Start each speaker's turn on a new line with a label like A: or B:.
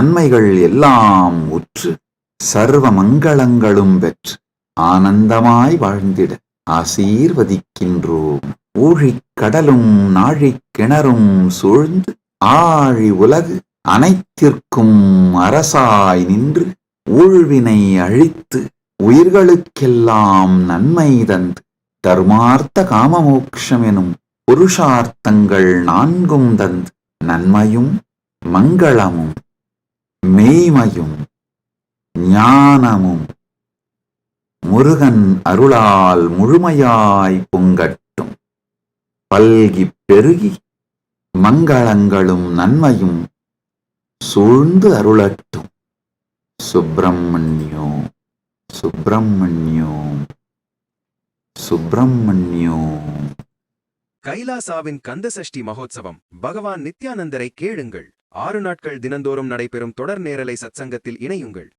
A: நன்மைகள் எல்லாம் உற்று சர்வ மங்களங்களும் பெற்று ஆனந்தமாய் வாழ்ந்திட ஆசீர்வதிக்கின்றோம். ஊழிக் கடலும் நாழிக் கிணறும் சூழ்ந்து ஆழி உலகு அனைத்திற்கும் அரசாய் நின்று ஊழ்வினை அழித்து உயிர்களுக்கெல்லாம் நன்மை தந்து தர்மார்த்த காமமோக்ஷம் எனும் புருஷார்த்தங்கள் நான்கும் தந்து நன்மையும் மங்களமும் மெய்மையும் ஞானமும் முருகன் அருளால் முழுமையாய் பொங்கட்டும். பல்கிப் பெருகி மங்களங்களும் நன்மையும் சூழ்ந்து அருளட்டும். சுப்பிரமணியோ சுப்பிரமணியோ சுப்பிரமணியோ.
B: கைலாசாவின் கந்தசஷ்டி மகோத்சவம். பகவான் நித்யானந்தரை கேளுங்கள். 6 நாட்கள் தினந்தோறும் நடைபெறும் தொடர் நேரலை சத்சங்கத்தில் இணையுங்கள்.